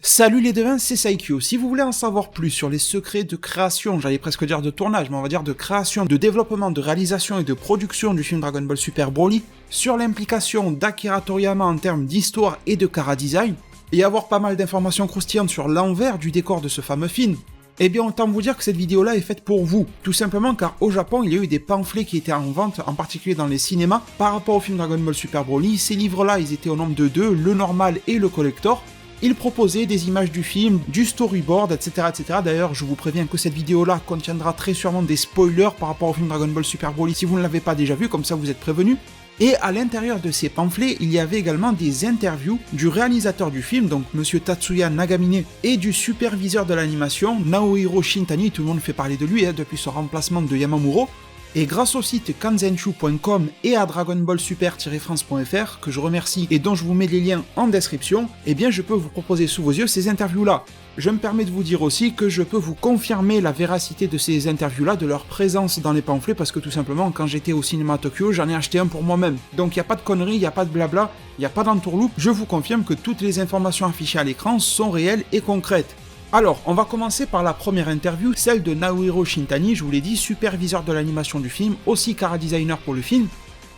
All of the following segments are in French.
Salut les devins, c'est Saikyo. Si vous voulez en savoir plus sur les secrets de création, j'allais presque dire de tournage, mais on va dire de création, de développement, de réalisation et de production du film Dragon Ball Super Broly, sur l'implication d'Akira Toriyama en termes d'histoire et de chara-design, et avoir pas mal d'informations croustillantes sur l'envers du décor de ce fameux film, eh bien autant vous dire que cette vidéo-là est faite pour vous. Tout simplement car au Japon, il y a eu des pamphlets qui étaient en vente, en particulier dans les cinémas, par rapport au film Dragon Ball Super Broly. Ces livres-là, ils étaient au nombre de deux, le normal et le collector. Il proposait des images du film, du storyboard, etc. etc. D'ailleurs, je vous préviens que cette vidéo-là contiendra très sûrement des spoilers par rapport au film Dragon Ball Super Broly si vous ne l'avez pas déjà vu, comme ça vous êtes prévenus. Et à l'intérieur de ces pamphlets, il y avait également des interviews du réalisateur du film, donc Monsieur Tatsuya Nagamine, et du superviseur de l'animation, Naohiro Shintani, tout le monde fait parler de lui depuis son remplacement de Yamamuro. Et grâce au site kanzenshuu.com et à dragonballsuper-france.fr, que je remercie et dont je vous mets les liens en description, eh bien je peux vous proposer sous vos yeux ces interviews-là. Je me permets de vous dire aussi que je peux vous confirmer la véracité de ces interviews-là, de leur présence dans les pamphlets, parce que tout simplement, quand j'étais au cinéma à Tokyo, j'en ai acheté un pour moi-même. Donc il n'y a pas de conneries, il n'y a pas de blabla, il n'y a pas d'entourloupe, je vous confirme que toutes les informations affichées à l'écran sont réelles et concrètes. Alors, on va commencer par la première interview, celle de Naohiro Shintani, je vous l'ai dit, superviseur de l'animation du film, aussi chara-designer pour le film.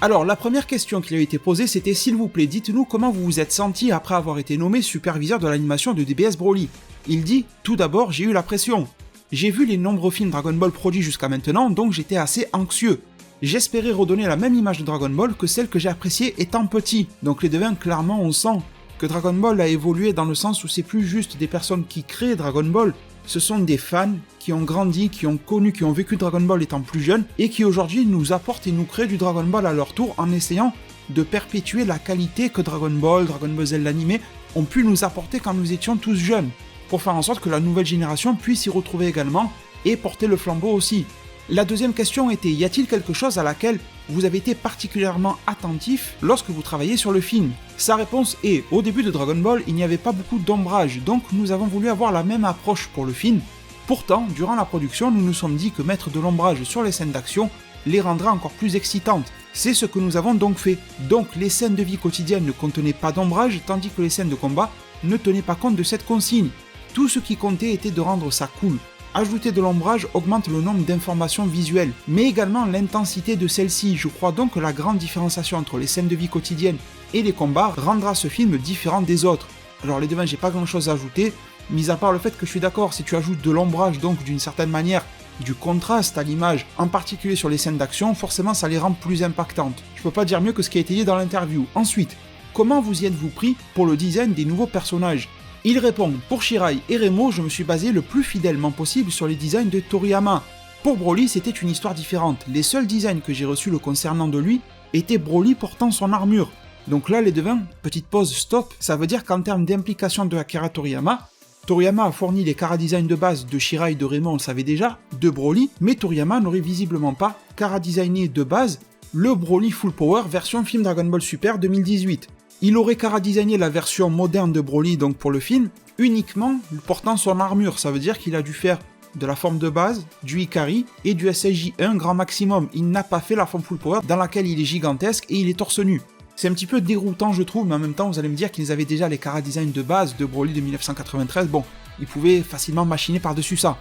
Alors, la première question qui lui a été posée, c'était « S'il vous plaît, dites-nous comment vous vous êtes senti après avoir été nommé superviseur de l'animation de DBS Broly ?» Il dit « Tout d'abord, j'ai eu la pression. J'ai vu les nombreux films Dragon Ball produits jusqu'à maintenant, donc j'étais assez anxieux. J'espérais redonner la même image de Dragon Ball que celle que j'ai appréciée étant petit. » Donc les devins, clairement, on sent que Dragon Ball a évolué dans le sens où c'est plus juste des personnes qui créent Dragon Ball, ce sont des fans qui ont grandi, qui ont connu, qui ont vécu Dragon Ball étant plus jeunes, et qui aujourd'hui nous apportent et nous créent du Dragon Ball à leur tour en essayant de perpétuer la qualité que Dragon Ball Z l'animé ont pu nous apporter quand nous étions tous jeunes, pour faire en sorte que la nouvelle génération puisse y retrouver également et porter le flambeau aussi. La deuxième question était, y a-t-il quelque chose à laquelle vous avez été particulièrement attentif lorsque vous travaillez sur le film? Sa réponse est, au début de Dragon Ball, il n'y avait pas beaucoup d'ombrage, donc nous avons voulu avoir la même approche pour le film. Pourtant, durant la production, nous nous sommes dit que mettre de l'ombrage sur les scènes d'action les rendrait encore plus excitantes. C'est ce que nous avons donc fait. Donc les scènes de vie quotidienne ne contenaient pas d'ombrage, tandis que les scènes de combat ne tenaient pas compte de cette consigne. Tout ce qui comptait était de rendre ça cool. Ajouter de l'ombrage augmente le nombre d'informations visuelles, mais également l'intensité de celle-ci. Je crois donc que la grande différenciation entre les scènes de vie quotidienne et les combats rendra ce film différent des autres. Alors les devins, j'ai pas grand chose à ajouter, mis à part le fait que je suis d'accord, si tu ajoutes de l'ombrage, donc d'une certaine manière, du contraste à l'image, en particulier sur les scènes d'action, forcément ça les rend plus impactantes. Je peux pas dire mieux que ce qui a été dit dans l'interview. Ensuite, comment vous y êtes-vous pris pour le design des nouveaux personnages ? Il répond, pour Shirai et Remo, je me suis basé le plus fidèlement possible sur les designs de Toriyama. Pour Broly, c'était une histoire différente. Les seuls designs que j'ai reçus le concernant de lui étaient Broly portant son armure. Donc là, les devins, petite pause, stop, ça veut dire qu'en termes d'implication de Akira Toriyama, Toriyama a fourni les chara-design de base de Shirai et de Remo, on le savait déjà, de Broly, mais Toriyama n'aurait visiblement pas chara-designé de base le Broly Full Power version film Dragon Ball Super 2018. Il aurait chara-designé la version moderne de Broly, donc pour le film, uniquement portant son armure. Ça veut dire qu'il a dû faire de la forme de base, du Ikari et du SSJ1 grand maximum. Il n'a pas fait la forme Full Power dans laquelle il est gigantesque et il est torse nu. C'est un petit peu déroutant je trouve, mais en même temps vous allez me dire qu'ils avaient déjà les chara-design de base de Broly de 1993, bon, ils pouvaient facilement machiner par-dessus ça.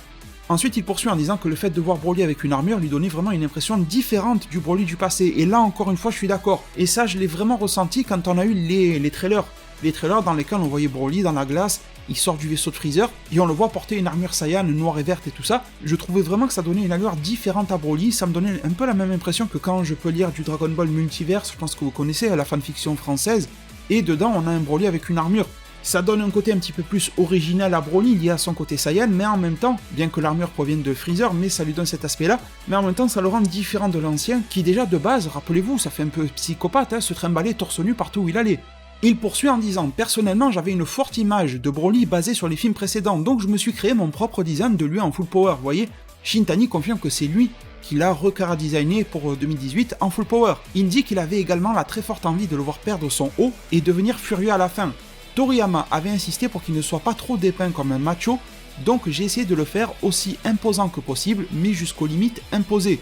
Ensuite, il poursuit en disant que le fait de voir Broly avec une armure lui donnait vraiment une impression différente du Broly du passé. Et là, encore une fois, je suis d'accord. Et ça, je l'ai vraiment ressenti quand on a eu les trailers. Les trailers dans lesquels on voyait Broly dans la glace, il sort du vaisseau de Freezer, et on le voit porter une armure Saiyan noire et verte et tout ça. Je trouvais vraiment que ça donnait une allure différente à Broly. Ça me donnait un peu la même impression que quand je peux lire du Dragon Ball Multiverse, je pense que vous connaissez, la fanfiction française. Et dedans, on a un Broly avec une armure. Ça donne un côté un petit peu plus original à Broly lié à son côté Saiyan, mais en même temps, bien que l'armure provienne de Freezer, mais ça lui donne cet aspect-là, mais en même temps ça le rend différent de l'ancien, qui déjà de base, rappelez-vous, ça fait un peu psychopathe, se trimballer torse nu partout où il allait. Il poursuit en disant « Personnellement, j'avais une forte image de Broly basée sur les films précédents, donc je me suis créé mon propre design de lui en full power, vous voyez ?» Shintani confirme que c'est lui qui l'a re-chara-designé pour 2018 en full power. Il dit qu'il avait également la très forte envie de le voir perdre son haut et devenir furieux à la fin. Toriyama avait insisté pour qu'il ne soit pas trop dépeint comme un macho, donc j'ai essayé de le faire aussi imposant que possible, mais jusqu'aux limites imposées.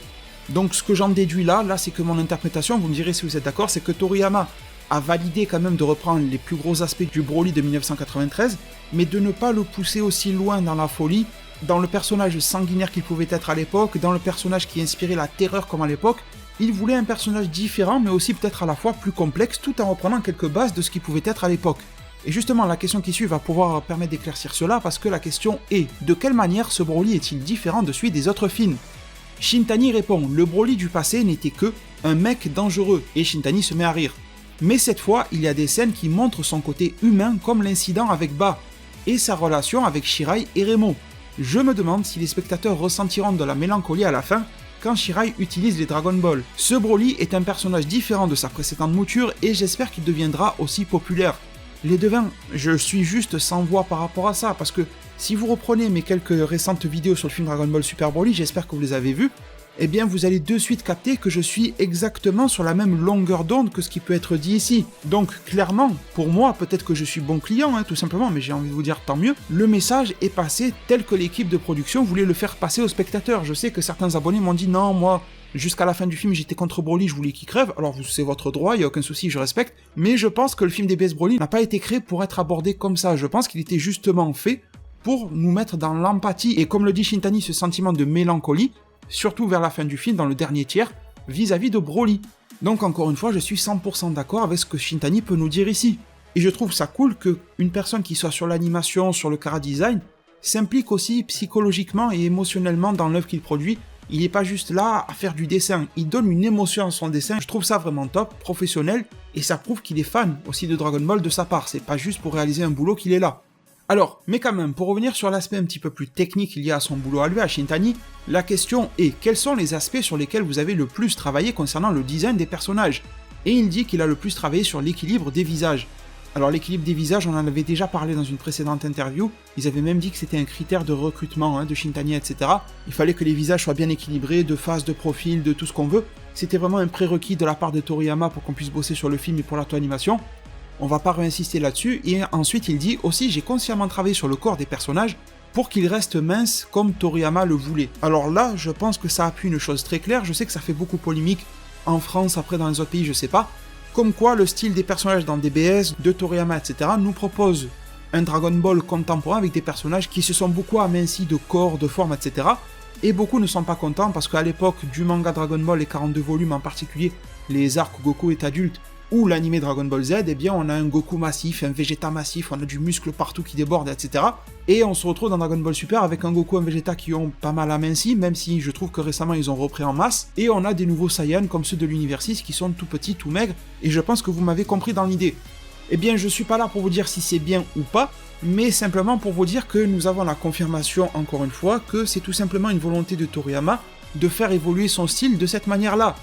Donc ce que j'en déduis là c'est que mon interprétation, vous me direz si vous êtes d'accord, c'est que Toriyama a validé quand même de reprendre les plus gros aspects du Broly de 1993, mais de ne pas le pousser aussi loin dans la folie, dans le personnage sanguinaire qu'il pouvait être à l'époque, dans le personnage qui inspirait la terreur comme à l'époque. Il voulait un personnage différent, mais aussi peut-être à la fois plus complexe, tout en reprenant quelques bases de ce qu'il pouvait être à l'époque. Et justement, la question qui suit va pouvoir permettre d'éclaircir cela, parce que la question est, de quelle manière ce Broly est-il différent de celui des autres films? Shintani répond, le Broly du passé n'était que un mec dangereux, et Shintani se met à rire. Mais cette fois, il y a des scènes qui montrent son côté humain, comme l'incident avec Ba, et sa relation avec Shirai et Remo. Je me demande si les spectateurs ressentiront de la mélancolie à la fin, quand Shirai utilise les Dragon Ball. Ce Broly est un personnage différent de sa précédente mouture, et j'espère qu'il deviendra aussi populaire. Les devins, je suis juste sans voix par rapport à ça, parce que si vous reprenez mes quelques récentes vidéos sur le film Dragon Ball Super Broly, j'espère que vous les avez vues, eh bien vous allez de suite capter que je suis exactement sur la même longueur d'onde que ce qui peut être dit ici. Donc clairement, pour moi, peut-être que je suis bon client, tout simplement, mais j'ai envie de vous dire tant mieux, le message est passé tel que l'équipe de production voulait le faire passer aux spectateurs. Je sais que certains abonnés m'ont dit non, moi, jusqu'à la fin du film, j'étais contre Broly, je voulais qu'il crève, alors c'est votre droit, il n'y a aucun souci, je respecte, mais je pense que le film DBS Broly n'a pas été créé pour être abordé comme ça, je pense qu'il était justement fait pour nous mettre dans l'empathie, et comme le dit Shintani, ce sentiment de mélancolie, surtout vers la fin du film, dans le dernier tiers, vis-à-vis de Broly. Donc encore une fois, je suis 100% d'accord avec ce que Shintani peut nous dire ici. Et je trouve ça cool qu'une personne qui soit sur l'animation, sur le chara-design, s'implique aussi psychologiquement et émotionnellement dans l'œuvre qu'il produit. Il n'est pas juste là à faire du dessin, il donne une émotion à son dessin. Je trouve ça vraiment top, professionnel, et ça prouve qu'il est fan aussi de Dragon Ball de sa part, c'est pas juste pour réaliser un boulot qu'il est là. Alors, mais quand même, pour revenir sur l'aspect un petit peu plus technique lié à son boulot à lui, à Shintani, la question est, quels sont les aspects sur lesquels vous avez le plus travaillé concernant le design des personnages? Et il dit qu'il a le plus travaillé sur l'équilibre des visages. Alors l'équilibre des visages, on en avait déjà parlé dans une précédente interview, ils avaient même dit que c'était un critère de recrutement de Shintani, etc. Il fallait que les visages soient bien équilibrés, de face, de profil, de tout ce qu'on veut. C'était vraiment un prérequis de la part de Toriyama pour qu'on puisse bosser sur le film et pour l'auto-animation. On va pas réinsister là-dessus, et ensuite il dit aussi j'ai consciemment travaillé sur le corps des personnages pour qu'ils restent minces comme Toriyama le voulait. Alors là, je pense que ça appuie une chose très claire, je sais que ça fait beaucoup polémique en France, après dans les autres pays, je sais pas, comme quoi le style des personnages dans DBS, de Toriyama, etc. nous propose un Dragon Ball contemporain avec des personnages qui se sont beaucoup amincis de corps, de forme, etc. Et beaucoup ne sont pas contents parce qu'à l'époque du manga Dragon Ball, les 42 volumes en particulier, les arcs où Goku est adulte, ou l'animé Dragon Ball Z, eh bien on a un Goku massif, un Vegeta massif, on a du muscle partout qui déborde, etc. Et on se retrouve dans Dragon Ball Super avec un Goku et un Vegeta qui ont pas mal aminci, même si je trouve que récemment ils ont repris en masse, et on a des nouveaux Saiyans comme ceux de l'Univers 6 qui sont tout petits, tout maigres, et je pense que vous m'avez compris dans l'idée. Eh bien je suis pas là pour vous dire si c'est bien ou pas, mais simplement pour vous dire que nous avons la confirmation encore une fois que c'est tout simplement une volonté de Toriyama de faire évoluer son style de cette manière-là.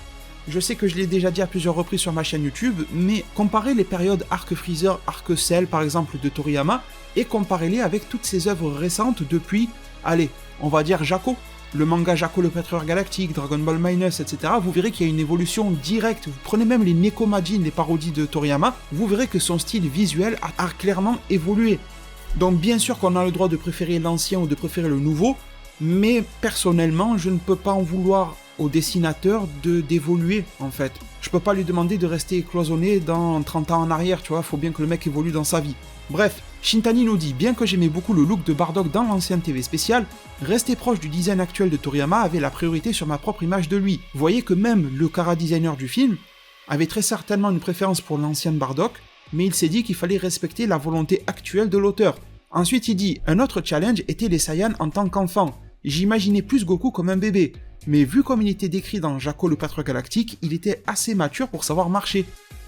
Je sais que je l'ai déjà dit à plusieurs reprises sur ma chaîne YouTube, mais comparez les périodes Arc Freezer, Arc Cell par exemple de Toriyama, et comparez-les avec toutes ses œuvres récentes depuis, allez, on va dire Jaco, le manga Jaco le Pétreur Galactique, Dragon Ball Minus, etc. Vous verrez qu'il y a une évolution directe, vous prenez même les Nekomajin, les parodies de Toriyama, vous verrez que son style visuel a clairement évolué. Donc bien sûr qu'on a le droit de préférer l'ancien ou de préférer le nouveau, mais personnellement je ne peux pas en vouloir au dessinateur d'évoluer en fait. Je peux pas lui demander de rester cloisonné dans 30 ans en arrière, tu vois, faut bien que le mec évolue dans sa vie. Bref, Shintani nous dit, bien que j'aimais beaucoup le look de Bardock dans l'ancienne TV spéciale, rester proche du design actuel de Toriyama avait la priorité sur ma propre image de lui. Vous voyez que même le chara-designer du film avait très certainement une préférence pour l'ancienne Bardock, mais il s'est dit qu'il fallait respecter la volonté actuelle de l'auteur. Ensuite il dit, un autre challenge était les Saiyans en tant qu'enfant. J'imaginais plus Goku comme un bébé, mais vu comme il était décrit dans Jaco le Pétreur Galactique, il était assez mature pour savoir marcher.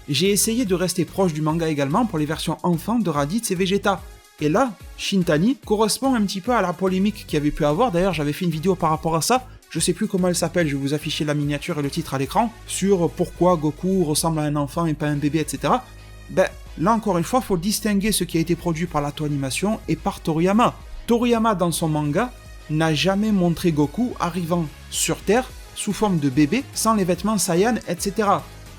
J'ai essayé de rester proche du manga également pour les versions enfants de Raditz et Vegeta. Et là, Shintani correspond un petit peu à la polémique qu'il y avait pu avoir, d'ailleurs j'avais fait une vidéo par rapport à ça, je sais plus comment elle s'appelle, je vais vous afficher la miniature et le titre à l'écran, sur pourquoi Goku ressemble à un enfant et pas un bébé, etc. Ben, là encore une fois, faut distinguer ce qui a été produit par l'Ato Animation et par Toriyama. Toriyama dans son manga n'a jamais montré Goku arrivant sur Terre sous forme de bébé, sans les vêtements Saiyan, etc.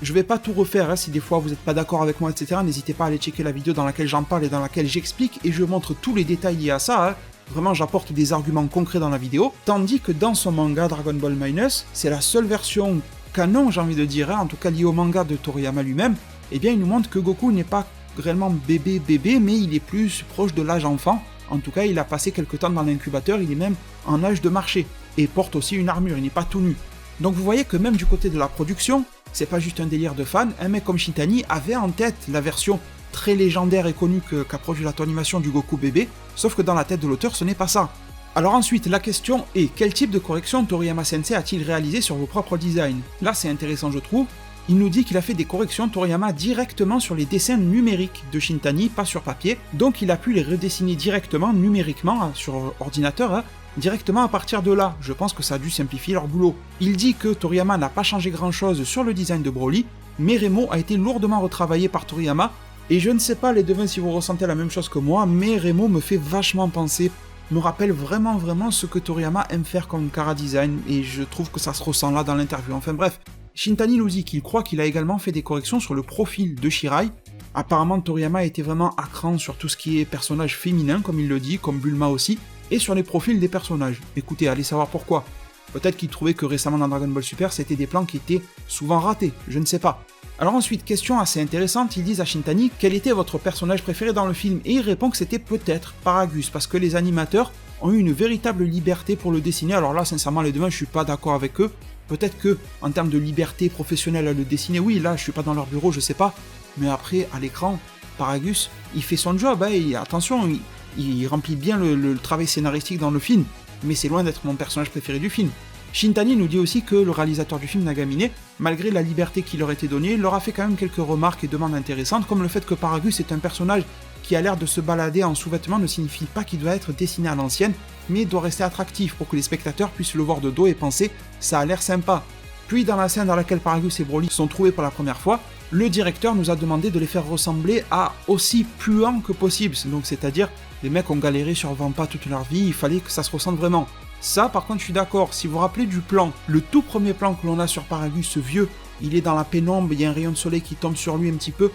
Je vais pas tout refaire, si des fois vous n'êtes pas d'accord avec moi, etc. N'hésitez pas à aller checker la vidéo dans laquelle j'en parle et dans laquelle j'explique et je montre tous les détails liés à ça. Vraiment, j'apporte des arguments concrets dans la vidéo. Tandis que dans son manga Dragon Ball Minus, c'est la seule version canon, j'ai envie de dire, en tout cas liée au manga de Toriyama lui-même, eh bien il nous montre que Goku n'est pas réellement bébé, mais il est plus proche de l'âge enfant. En tout cas, il a passé quelques temps dans l'incubateur, il est même en âge de marcher, et porte aussi une armure, il n'est pas tout nu. Donc vous voyez que même du côté de la production, c'est pas juste un délire de fan, un mec comme Shintani avait en tête la version très légendaire et connue qu'a produit la animation du Goku bébé, sauf que dans la tête de l'auteur, ce n'est pas ça. Alors ensuite, la question est, quel type de correction Toriyama Sensei a-t-il réalisé sur vos propres designs? Là, c'est intéressant, je trouve. Il nous dit qu'il a fait des corrections Toriyama directement sur les dessins numériques de Shintani, pas sur papier, donc il a pu les redessiner directement, numériquement, sur ordinateur, directement à partir de là. Je pense que ça a dû simplifier leur boulot. Il dit que Toriyama n'a pas changé grand-chose sur le design de Broly, mais Remo a été lourdement retravaillé par Toriyama, et je ne sais pas les devins si vous ressentez la même chose que moi, mais Remo me fait vachement penser, me rappelle vraiment ce que Toriyama aime faire comme chara-design, et je trouve que ça se ressent là dans l'interview. Enfin bref, Shintani nous dit qu'il croit qu'il a également fait des corrections sur le profil de Shirai. Apparemment Toriyama était vraiment à cran sur tout ce qui est personnage féminin, comme il le dit, comme Bulma aussi, et sur les profils des personnages. Écoutez, allez savoir pourquoi. Peut-être qu'il trouvait que récemment dans Dragon Ball Super, c'était des plans qui étaient souvent ratés, je ne sais pas. Alors ensuite, question assez intéressante, ils disent à Shintani quel était votre personnage préféré dans le film, et il répond que c'était peut-être Paragus, parce que les animateurs ont eu une véritable liberté pour le dessiner. Alors là, sincèrement, les deux, je suis pas d'accord avec eux. Peut-être que, en termes de liberté professionnelle à le dessiner, oui, là, je suis pas dans leur bureau, je sais pas. Mais après, à l'écran, Paragus, il fait son job, et attention, il remplit bien le travail scénaristique dans le film, mais c'est loin d'être mon personnage préféré du film. Shintani nous dit aussi que le réalisateur du film Nagamine, malgré la liberté qui leur était donnée, leur a fait quand même quelques remarques et demandes intéressantes, comme le fait que Paragus est un personnage qui a l'air de se balader en sous-vêtements ne signifie pas qu'il doit être dessiné à l'ancienne, mais doit rester attractif pour que les spectateurs puissent le voir de dos et penser « ça a l'air sympa ». Puis dans la scène dans laquelle Paragus et Broly sont trouvés pour la première fois, le directeur nous a demandé de les faire ressembler à aussi puants que possible, donc c'est-à-dire les mecs ont galéré sur Vampa toute leur vie, il fallait que ça se ressente vraiment. Ça par contre je suis d'accord, si vous vous rappelez du plan, le tout premier plan que l'on a sur Paragus, ce vieux, il est dans la pénombre, il y a un rayon de soleil qui tombe sur lui un petit peu,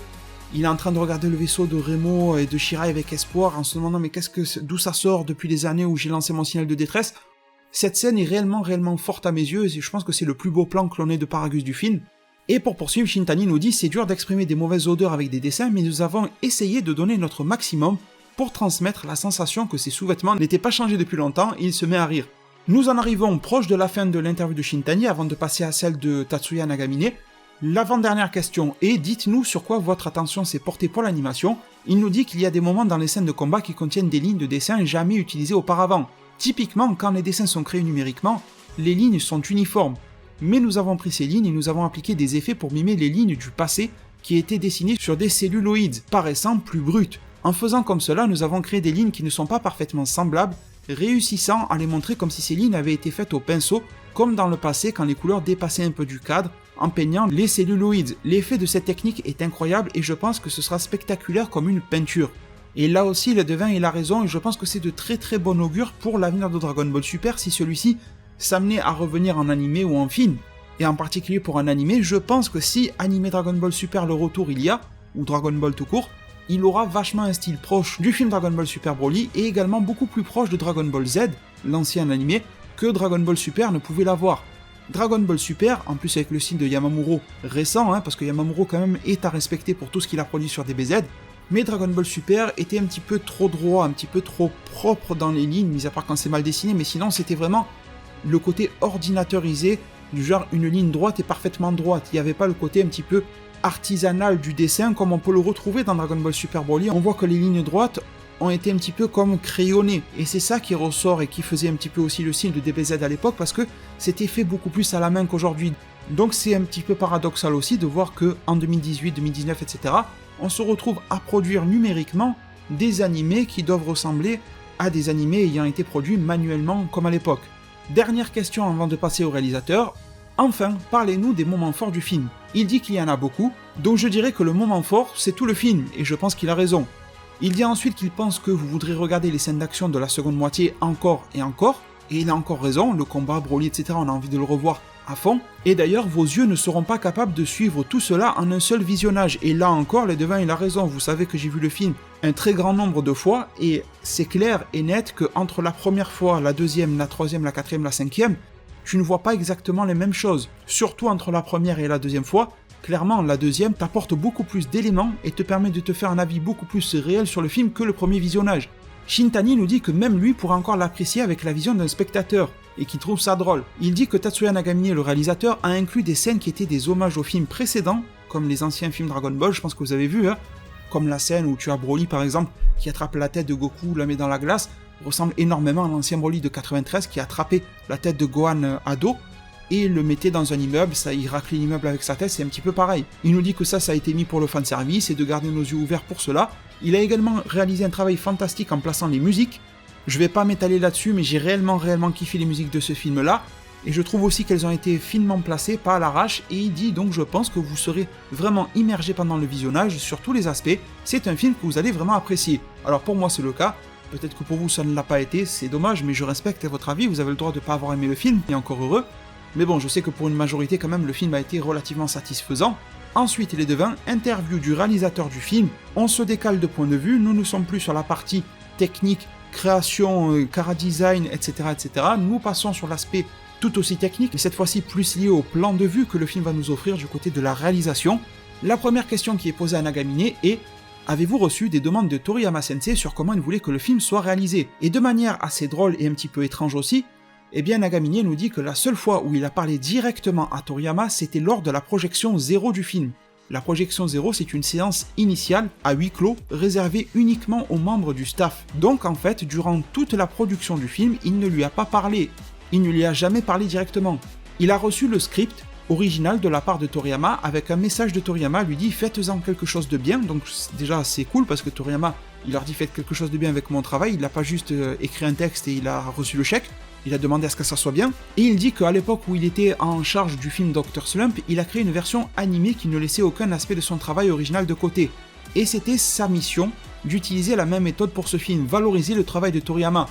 il est en train de regarder le vaisseau de Remo et de Shirai avec espoir en se demandant mais d'où ça sort depuis les années où j'ai lancé mon signal de détresse. Cette scène est réellement forte à mes yeux et je pense que c'est le plus beau plan que l'on ait de Paragus du film. Et pour poursuivre, Shintani nous dit c'est dur d'exprimer des mauvaises odeurs avec des dessins, mais nous avons essayé de donner notre maximum pour transmettre la sensation que ces sous-vêtements n'étaient pas changés depuis longtemps et il se met à rire. Nous en arrivons proche de la fin de l'interview de Shintani avant de passer à celle de Tatsuya Nagamine. L'avant-dernière question est, dites-nous sur quoi votre attention s'est portée pour l'animation. Il nous dit qu'il y a des moments dans les scènes de combat qui contiennent des lignes de dessin jamais utilisées auparavant. Typiquement, quand les dessins sont créés numériquement, les lignes sont uniformes. Mais nous avons pris ces lignes et nous avons appliqué des effets pour mimer les lignes du passé qui étaient dessinées sur des celluloïdes, paraissant plus brutes. En faisant comme cela, nous avons créé des lignes qui ne sont pas parfaitement semblables, réussissant à les montrer comme si ces lignes avaient été faites au pinceau, comme dans le passé quand les couleurs dépassaient un peu du cadre, en peignant les celluloïdes. L'effet de cette technique est incroyable et je pense que ce sera spectaculaire comme une peinture. Et là aussi, le devin il a raison et je pense que c'est de très bon augure pour l'avenir de Dragon Ball Super si celui-ci s'amenait à revenir en animé ou en film. Et en particulier pour un animé, je pense que si animé Dragon Ball Super le retour il y a, ou Dragon Ball tout court, il aura vachement un style proche du film Dragon Ball Super Broly et également beaucoup plus proche de Dragon Ball Z, l'ancien animé, que Dragon Ball Super ne pouvait l'avoir. Dragon Ball Super, en plus avec le style de Yamamuro récent, parce que Yamamuro quand même est à respecter pour tout ce qu'il a produit sur DBZ, mais Dragon Ball Super était un petit peu trop droit, un petit peu trop propre dans les lignes, mis à part quand c'est mal dessiné, mais sinon c'était vraiment le côté ordinateurisé, du genre une ligne droite est parfaitement droite, il n'y avait pas le côté un petit peu artisanal du dessin comme on peut le retrouver dans Dragon Ball Super Broly. On voit que les lignes droites ont été un petit peu comme crayonnées, et c'est ça qui ressort et qui faisait un petit peu aussi le style de DBZ à l'époque, parce que c'était fait beaucoup plus à la main qu'aujourd'hui. Donc c'est un petit peu paradoxal aussi de voir que en 2018, 2019, etc., on se retrouve à produire numériquement des animés qui doivent ressembler à des animés ayant été produits manuellement comme à l'époque. Dernière question avant de passer au réalisateur. Enfin, parlez-nous des moments forts du film. Il dit qu'il y en a beaucoup, donc je dirais que le moment fort, c'est tout le film, et je pense qu'il a raison. Il dit ensuite qu'il pense que vous voudrez regarder les scènes d'action de la seconde moitié encore et encore, et il a encore raison, le combat, Broly, etc., on a envie de le revoir à fond, et d'ailleurs vos yeux ne seront pas capables de suivre tout cela en un seul visionnage, et là encore, les devins, il a raison, vous savez que j'ai vu le film un très grand nombre de fois, et c'est clair et net que entre la première fois, la deuxième, la troisième, la quatrième, la cinquième, tu ne vois pas exactement les mêmes choses, surtout entre la première et la deuxième fois, Clairement, la deuxième t'apporte beaucoup plus d'éléments et te permet de te faire un avis beaucoup plus réel sur le film que le premier visionnage. Shintani nous dit que même lui pourra encore l'apprécier avec la vision d'un spectateur, et qu'il trouve ça drôle. Il dit que Tatsuya Nagamine, le réalisateur, a inclus des scènes qui étaient des hommages aux films précédents, comme les anciens films Dragon Ball, je pense que vous avez vu, comme la scène où tu as Broly par exemple, qui attrape la tête de Goku, la met dans la glace, ressemble énormément à l'ancien Broly de 93 qui a attrapé la tête de Gohan ado, et le mettait dans un immeuble, ça il raclait l'immeuble avec sa tête, c'est un petit peu pareil. Il nous dit que ça a été mis pour le fanservice et de garder nos yeux ouverts pour cela. Il a également réalisé un travail fantastique en plaçant les musiques. Je vais pas m'étaler là-dessus, mais j'ai réellement kiffé les musiques de ce film-là, et je trouve aussi qu'elles ont été finement placées, pas à l'arrache, et il dit donc je pense que vous serez vraiment immergé pendant le visionnage sur tous les aspects, c'est un film que vous allez vraiment apprécier. Alors pour moi c'est le cas, peut-être que pour vous ça ne l'a pas été, c'est dommage, mais je respecte votre avis, vous avez le droit de pas avoir aimé le film, et encore heureux, mais bon je sais que pour une majorité quand même le film a été relativement satisfaisant. Ensuite les devins, interview du réalisateur du film, on se décale de point de vue, nous ne sommes plus sur la partie technique, création, chara-design, etc., etc. Nous passons sur l'aspect tout aussi technique, mais cette fois-ci plus lié au plan de vue que le film va nous offrir du côté de la réalisation. La première question qui est posée à Nagamine est « Avez-vous reçu des demandes de Toriyama Sensei sur comment il voulait que le film soit réalisé ?» Et de manière assez drôle et un petit peu étrange aussi, eh bien Nagamine nous dit que la seule fois où il a parlé directement à Toriyama, c'était lors de la projection 0 du film. La projection 0, c'est une séance initiale, à huis clos, réservée uniquement aux membres du staff. Donc en fait, durant toute la production du film, il ne lui a pas parlé. Il ne lui a jamais parlé directement. Il a reçu le script original de la part de Toriyama, avec un message de Toriyama, lui dit « Faites-en quelque chose de bien », donc déjà c'est cool, parce que Toriyama, il leur dit « Faites quelque chose de bien avec mon travail », il n'a pas juste écrit un texte et il a reçu le chèque. Il a demandé à ce que ça soit bien, et il dit qu'à l'époque où il était en charge du film Dr. Slump, il a créé une version animée qui ne laissait aucun aspect de son travail original de côté. Et c'était sa mission d'utiliser la même méthode pour ce film, valoriser le travail de Toriyama,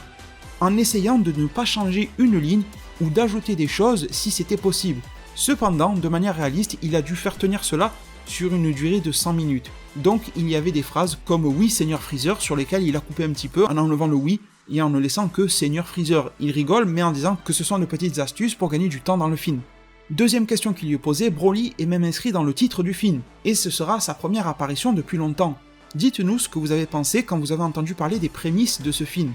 en essayant de ne pas changer une ligne ou d'ajouter des choses si c'était possible. Cependant, de manière réaliste, il a dû faire tenir cela sur une durée de 100 minutes. Donc il y avait des phrases comme « Oui, Seigneur Freezer » sur lesquelles il a coupé un petit peu en enlevant le « oui » et en ne laissant que Seigneur Freezer. Il rigole, mais en disant que ce sont de petites astuces pour gagner du temps dans le film. Deuxième question qu'il lui est posée, Broly est même inscrit dans le titre du film, et ce sera sa première apparition depuis longtemps. Dites-nous ce que vous avez pensé quand vous avez entendu parler des prémices de ce film.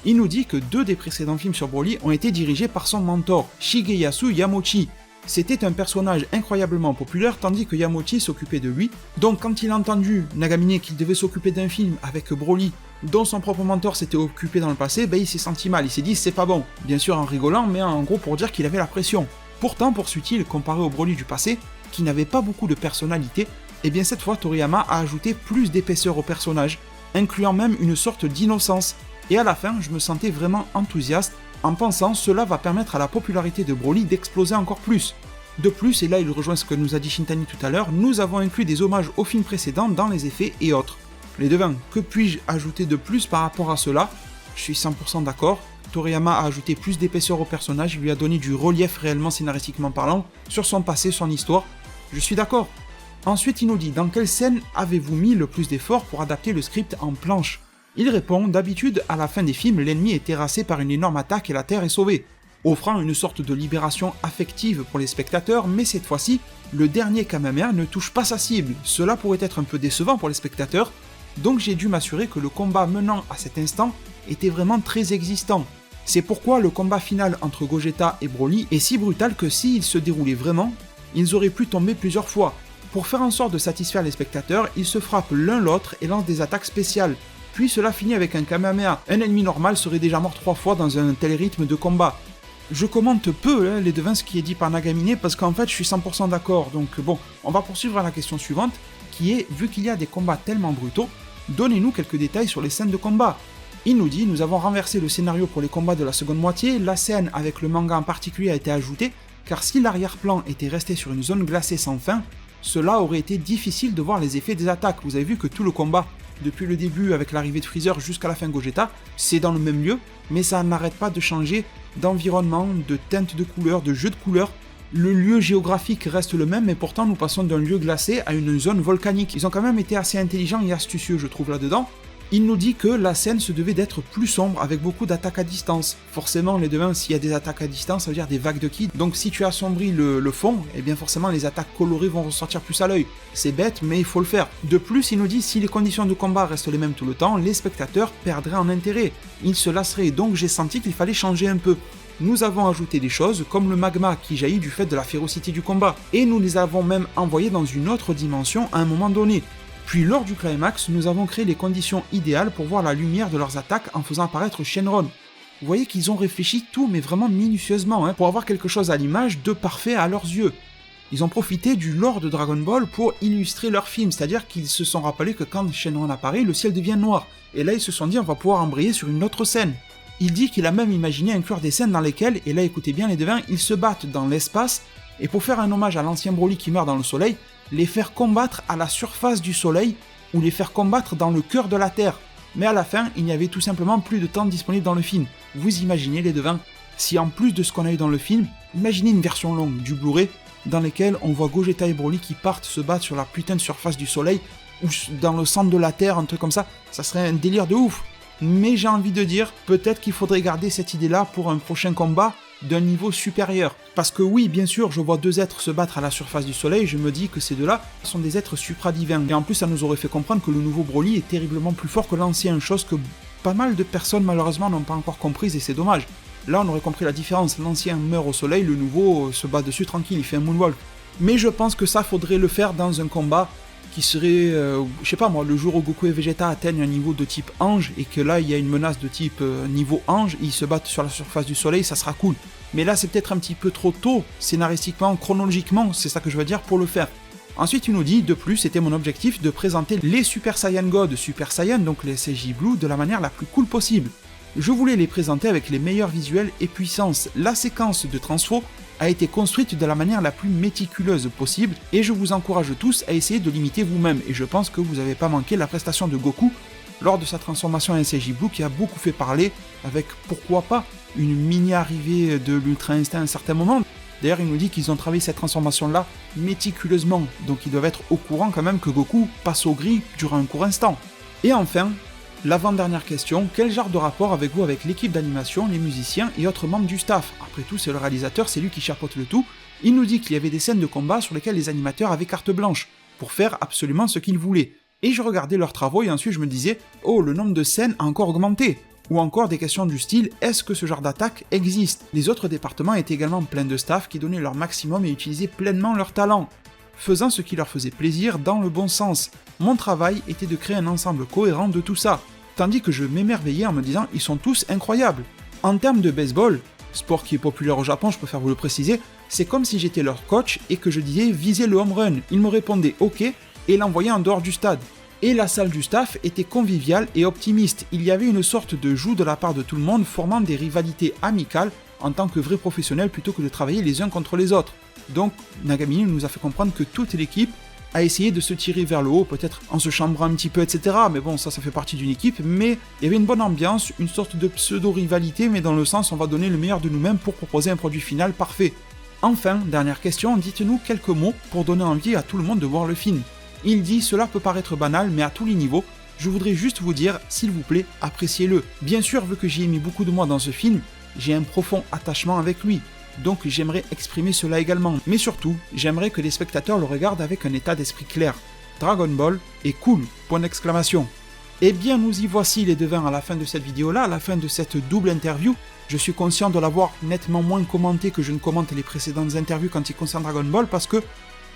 Il nous dit que 2 des précédents films sur Broly ont été dirigés par son mentor, Shigeyasu Yamochi. C'était un personnage incroyablement populaire tandis que Yamochi s'occupait de lui, donc quand il a entendu Nagamine qu'il devait s'occuper d'un film avec Broly, dont son propre mentor s'était occupé dans le passé, il s'est senti mal, il s'est dit c'est pas bon, bien sûr en rigolant, mais en gros pour dire qu'il avait la pression. Pourtant, poursuit-il, comparé au Broly du passé, qui n'avait pas beaucoup de personnalité, et bien cette fois Toriyama a ajouté plus d'épaisseur au personnage, incluant même une sorte d'innocence, et à la fin je me sentais vraiment enthousiaste, en pensant cela va permettre à la popularité de Broly d'exploser encore plus. De plus, et là il rejoint ce que nous a dit Shintani tout à l'heure, nous avons inclus des hommages aux films précédents dans les effets et autres. Les devins, que puis-je ajouter de plus par rapport à cela? Je suis 100% d'accord. Toriyama a ajouté plus d'épaisseur au personnage, il lui a donné du relief réellement scénaristiquement parlant, sur son passé, son histoire. Je suis d'accord. Ensuite il nous dit, dans quelle scène avez-vous mis le plus d'efforts pour adapter le script en planche? Il répond, d'habitude à la fin des films, l'ennemi est terrassé par une énorme attaque et la Terre est sauvée, offrant une sorte de libération affective pour les spectateurs, mais cette fois-ci, le dernier Kamehameha ne touche pas sa cible. Cela pourrait être un peu décevant pour les spectateurs, donc j'ai dû m'assurer que le combat menant à cet instant était vraiment très existant. C'est pourquoi le combat final entre Gogeta et Broly est si brutal que s'il se déroulait vraiment, ils auraient pu tomber plusieurs fois. Pour faire en sorte de satisfaire les spectateurs, ils se frappent l'un l'autre et lancent des attaques spéciales. Puis cela finit avec un Kamehameha. Un ennemi normal serait déjà mort 3 fois dans un tel rythme de combat. Je commente peu les devins ce qui est dit par Nagamine parce qu'en fait je suis 100% d'accord. Donc bon, on va poursuivre à la question suivante qui est, vu qu'il y a des combats tellement brutaux, donnez-nous quelques détails sur les scènes de combat. Il nous dit, nous avons renversé le scénario pour les combats de la seconde moitié, la scène avec le manga en particulier a été ajoutée, car si l'arrière-plan était resté sur une zone glacée sans fin, cela aurait été difficile de voir les effets des attaques. Vous avez vu que tout le combat, depuis le début avec l'arrivée de Freezer jusqu'à la fin Gogeta, c'est dans le même lieu, mais ça n'arrête pas de changer d'environnement, de teinte de couleurs, de jeu de couleurs. Le lieu géographique reste le même, mais pourtant nous passons d'un lieu glacé à une zone volcanique. Ils ont quand même été assez intelligents et astucieux, je trouve, là-dedans. Il nous dit que la scène se devait d'être plus sombre avec beaucoup d'attaques à distance. Forcément, les devins, s'il y a des attaques à distance, ça veut dire des vagues de ki. Donc si tu assombris le fond, eh bien forcément les attaques colorées vont ressortir plus à l'œil. C'est bête, mais il faut le faire. De plus, il nous dit si les conditions de combat restent les mêmes tout le temps, les spectateurs perdraient en intérêt. Ils se lasseraient, donc j'ai senti qu'il fallait changer un peu. Nous avons ajouté des choses comme le magma qui jaillit du fait de la férocité du combat. Et nous les avons même envoyés dans une autre dimension à un moment donné. Puis lors du climax, nous avons créé les conditions idéales pour voir la lumière de leurs attaques en faisant apparaître Shenron. Vous voyez qu'ils ont réfléchi tout, mais vraiment minutieusement, pour avoir quelque chose à l'image de parfait à leurs yeux. Ils ont profité du lore de Dragon Ball pour illustrer leur film, c'est-à-dire qu'ils se sont rappelés que quand Shenron apparaît, le ciel devient noir. Et là ils se sont dit on va pouvoir embrayer sur une autre scène. Il dit qu'il a même imaginé inclure des scènes dans lesquelles, et là écoutez bien les devins, ils se battent dans l'espace, et pour faire un hommage à l'ancien Broly qui meurt dans le soleil, les faire combattre à la surface du soleil ou les faire combattre dans le cœur de la terre. Mais à la fin, il n'y avait tout simplement plus de temps disponible dans le film. Vous imaginez les devins, si en plus de ce qu'on a eu dans le film, imaginez une version longue du Blu-ray dans laquelle on voit Gogeta et Broly qui partent se battre sur la putain de surface du soleil ou dans le centre de la terre, un truc comme ça serait un délire de ouf. Mais j'ai envie de dire, peut-être qu'il faudrait garder cette idée-là pour un prochain combat d'un niveau supérieur. Parce que oui, bien sûr, je vois deux êtres se battre à la surface du soleil, je me dis que ces deux-là sont des êtres supradivins. Et en plus, ça nous aurait fait comprendre que le nouveau Broly est terriblement plus fort que l'ancien, chose que pas mal de personnes malheureusement n'ont pas encore comprise et c'est dommage. Là, on aurait compris la différence, l'ancien meurt au soleil, le nouveau se bat dessus tranquille, il fait un moonwalk. Mais je pense que ça, faudrait le faire dans un combat qui serait, je sais pas moi, le jour où Goku et Vegeta atteignent un niveau de type ange et que là il y a une menace de type niveau ange, ils se battent sur la surface du soleil, ça sera cool. Mais là c'est peut-être un petit peu trop tôt, scénaristiquement, chronologiquement, c'est ça que je veux dire pour le faire. Ensuite il nous dit, de plus, c'était mon objectif de présenter les Super Saiyan God, Super Saiyan, donc les SSJ Blue, de la manière la plus cool possible. Je voulais les présenter avec les meilleurs visuels et puissances. La séquence de transfo a été construite de la manière la plus méticuleuse possible et je vous encourage tous à essayer de l'imiter vous-même et je pense que vous n'avez pas manqué la prestation de Goku lors de sa transformation en SSJ Blue qui a beaucoup fait parler avec pourquoi pas une mini arrivée de l'Ultra Instinct à un certain moment. D'ailleurs il nous dit qu'ils ont travaillé cette transformation là méticuleusement donc ils doivent être au courant quand même que Goku passe au gris durant un court instant. Et enfin, l'avant-dernière question, quel genre de rapport avez-vous avec l'équipe d'animation, les musiciens et autres membres du staff? Après tout, c'est le réalisateur, c'est lui qui chapeaute le tout. Il nous dit qu'il y avait des scènes de combat sur lesquelles les animateurs avaient carte blanche, pour faire absolument ce qu'ils voulaient. Et je regardais leurs travaux et ensuite je me disais, oh, le nombre de scènes a encore augmenté. Ou encore des questions du style, est-ce que ce genre d'attaque existe? Les autres départements étaient également pleins de staff qui donnaient leur maximum et utilisaient pleinement leur talent, faisant ce qui leur faisait plaisir dans le bon sens. Mon travail était de créer un ensemble cohérent de tout ça, tandis que je m'émerveillais en me disant ils sont tous incroyables. En termes de baseball, sport qui est populaire au Japon, je préfère vous le préciser, c'est comme si j'étais leur coach et que je disais visez le home run. Ils me répondaient ok et l'envoyaient en dehors du stade. Et la salle du staff était conviviale et optimiste. Il y avait une sorte de joue de la part de tout le monde formant des rivalités amicales en tant que vrais professionnels plutôt que de travailler les uns contre les autres. Donc Nagamine nous a fait comprendre que toute l'équipe a essayé de se tirer vers le haut, peut-être en se chambrant un petit peu, etc. Mais bon, ça fait partie d'une équipe, mais il y avait une bonne ambiance, une sorte de pseudo-rivalité, mais dans le sens on va donner le meilleur de nous-mêmes pour proposer un produit final parfait. Enfin, dernière question, dites-nous quelques mots pour donner envie à tout le monde de voir le film. Il dit, cela peut paraître banal, mais à tous les niveaux, je voudrais juste vous dire, s'il vous plaît, appréciez-le. Bien sûr, vu que j'y ai mis beaucoup de moi dans ce film, j'ai un profond attachement avec lui. Donc j'aimerais exprimer cela également. Mais surtout, j'aimerais que les spectateurs le regardent avec un état d'esprit clair. Dragon Ball est cool, point d'exclamation. Eh bien nous y voici les devins à la fin de cette vidéo-là, à la fin de cette double interview. Je suis conscient de l'avoir nettement moins commenté que je ne commente les précédentes interviews quand il concerne Dragon Ball parce que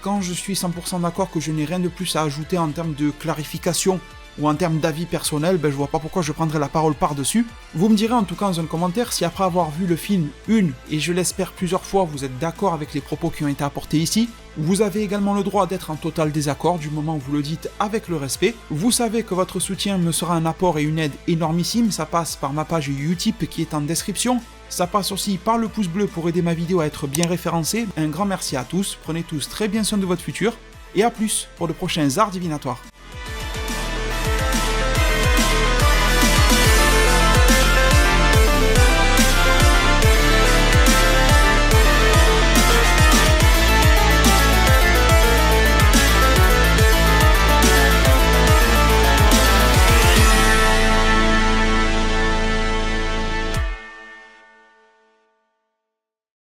quand je suis 100% d'accord que je n'ai rien de plus à ajouter en termes de clarification ou en termes d'avis personnel, je vois pas pourquoi je prendrais la parole par-dessus. Vous me direz en tout cas dans un commentaire si après avoir vu le film une, et je l'espère plusieurs fois, vous êtes d'accord avec les propos qui ont été apportés ici. Vous avez également le droit d'être en total désaccord du moment où vous le dites avec le respect. Vous savez que votre soutien me sera un apport et une aide énormissime, ça passe par ma page Utip qui est en description. Ça passe aussi par le pouce bleu pour aider ma vidéo à être bien référencée. Un grand merci à tous, prenez tous très bien soin de votre futur, et à plus pour de prochains arts divinatoires.